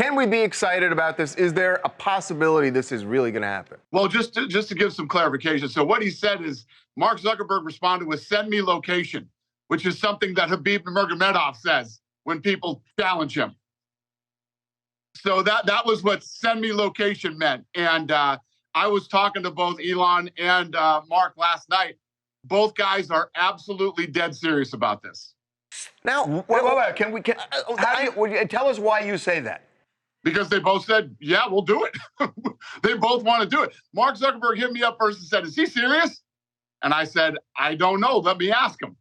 Can we be excited about this? Is there a possibility this is really going to happen? Well, just to give some clarification. So what he said is Mark Zuckerberg responded with "send me location," which is something that Khabib Nurmagomedov says when people challenge him. So that was what "send me location" meant. And I was talking to both Elon and Mark last night. Both guys are absolutely dead serious about this. Now, wait. Tell us why you say that. Because they both said, yeah, we'll do it. They both want to do it. Mark Zuckerberg hit me up first and said, is he serious? And I said, I don't know. Let me ask him.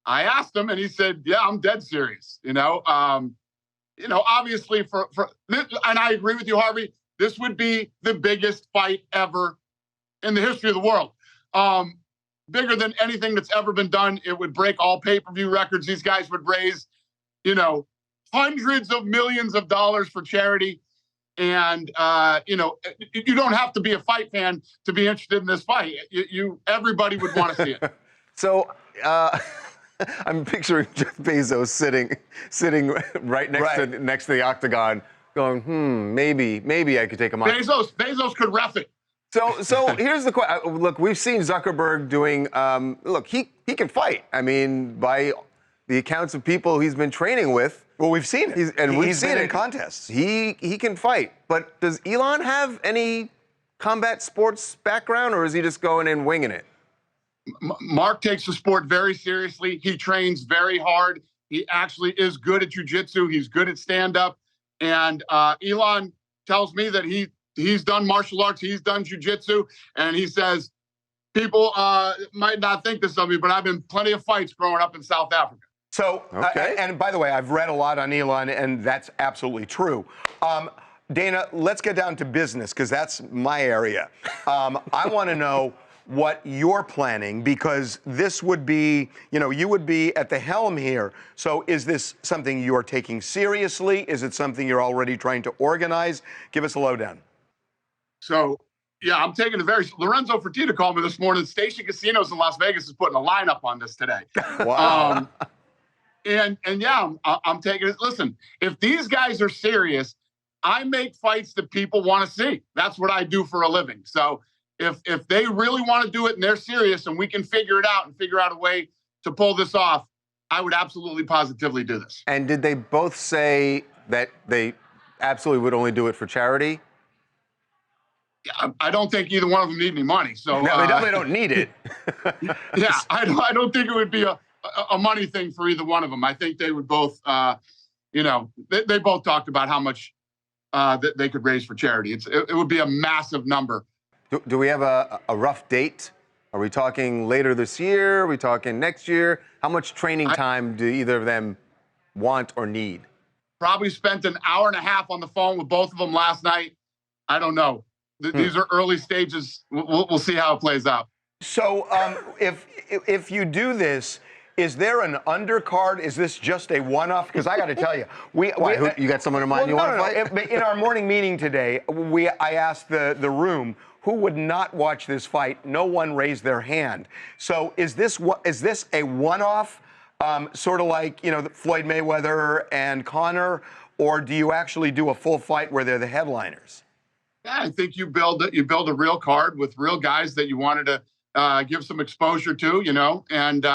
I asked him and he said, yeah, I'm dead serious. Obviously and I agree with you, Harvey, this would be the biggest fight ever in the history of the world. Bigger than anything that's ever been done. It would break all pay-per-view records. These guys would raise, hundreds of millions of dollars for charity. And, you don't have to be a fight fan to be interested in this fight. Everybody would want to see it. So I'm picturing Jeff Bezos sitting right next to the Octagon going, maybe I could take him on. Bezos could ref it. So here's the question. Look, we've seen Zuckerberg doing, he can fight. I mean, by the accounts of people he's been training with. Well, we've seen it. He's been in contests. He can fight. But does Elon have any combat sports background, or is he just going in winging it? Mark takes the sport very seriously. He trains very hard. He actually is good at jiu-jitsu. He's good at stand-up. And Elon tells me that he's done martial arts. He's done jiu-jitsu. And he says, people might not think this of me, but I've been plenty of fights growing up in South Africa. So, and by the way, I've read a lot on Elon, and that's absolutely true. Dana, let's get down to business, because that's my area. I want to know what you're planning, because this would be, you would be at the helm here. So is this something you're taking seriously? Is it something you're already trying to organize? Give us a lowdown. So, yeah, I'm taking Lorenzo Fertitta called me this morning. Station Casinos in Las Vegas is putting a lineup on this today. Wow. And yeah, I'm taking it. Listen, if these guys are serious, I make fights that people want to see. That's what I do for a living. So if they really want to do it and they're serious and we can figure it out and figure out a way to pull this off, I would absolutely positively do this. And did they both say that they absolutely would only do it for charity? I don't think either one of them need any money. So no, they definitely don't need it. Yeah, I don't think it would be a money thing for either one of them. I think they would both, they both talked about how much that they could raise for charity. It would be a massive number. Do we have a rough date? Are we talking later this year? Are we talking next year? How much training time do either of them want or need? Probably spent an hour and a half on the phone with both of them last night. I don't know. These are early stages. We'll see how it plays out. So if you do this, is there an undercard? Is this just a one-off? Because I got to tell you, you got someone in mind you want to fight? In our morning meeting today, I asked the room who would not watch this fight. No one raised their hand. So is this a one-off, sort of like Floyd Mayweather and Conor, or do you actually do a full fight where they're the headliners? Yeah, I think you build a real card with real guys that you wanted to give some exposure to, and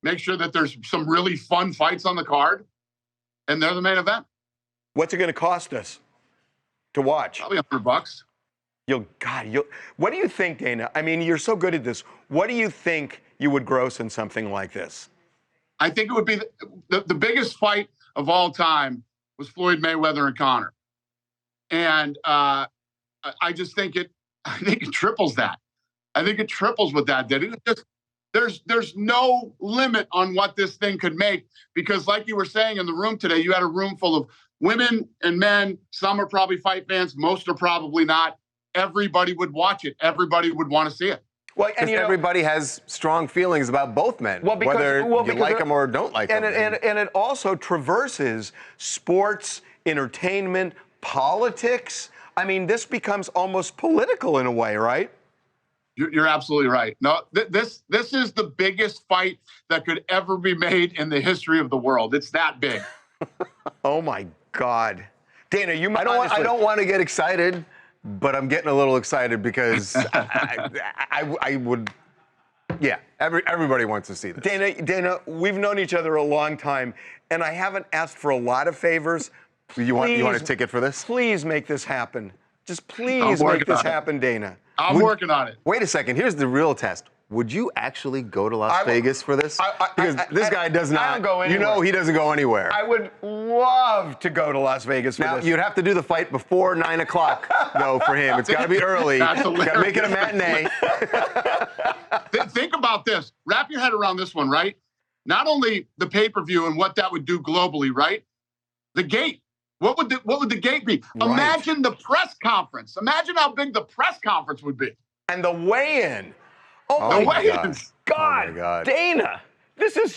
make sure that there's some really fun fights on the card, and they're the main event. What's it going to cost us to watch? Probably $100. What do you think, Dana? I mean, you're so good at this. What do you think you would gross in something like this? I think it would be the biggest fight of all time was Floyd Mayweather and Conor, and I just think it triples that. I think it triples what that did. There's no limit on what this thing could make, because like you were saying in the room today, you had a room full of women and men. Some are probably fight fans. Most are probably not. Everybody would watch it. Everybody would want to see it. Well, and everybody has strong feelings about both men, whether you like them or don't like them. And it also traverses sports, entertainment, politics. I mean, this becomes almost political in a way, right? You're absolutely right. No, this is the biggest fight that could ever be made in the history of the world. It's that big. Oh, my God. Dana, you might I don't want to get excited, but I'm getting a little excited because I would. Yeah, everybody wants to see this. Dana, we've known each other a long time, and I haven't asked for a lot of favors. You want a ticket for this? Please make this happen. Just please make this happen, Dana. I'm working on it. Wait a second. Here's the real test. Would you actually go to Las Vegas for this? Because this guy does not. I don't go anywhere. You know he doesn't go anywhere. I would love to go to Las Vegas for Now, this. you'd have to do the fight before 9 o'clock, though, for him. It's got to be early. That's Got to make it a matinee. Think about this. Wrap your head around this one, right? Not only the pay-per-view and what that would do globally, right? The gate. What would the gate be? Right. Imagine the press conference. Imagine how big the press conference would be. And the weigh-in. Oh The my weigh-ins. God, Oh my God. Dana, this is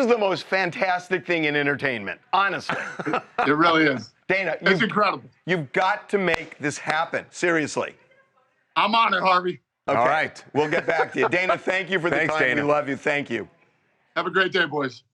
the most fantastic thing in entertainment, honestly. It really is. Dana, It's incredible. you've got to make this happen. Seriously. I'm on it, Harvey. Okay. All right. We'll get back to you. Dana, thank you for the Thanks, time. Dana. We love you. Thank you. Have a great day, boys.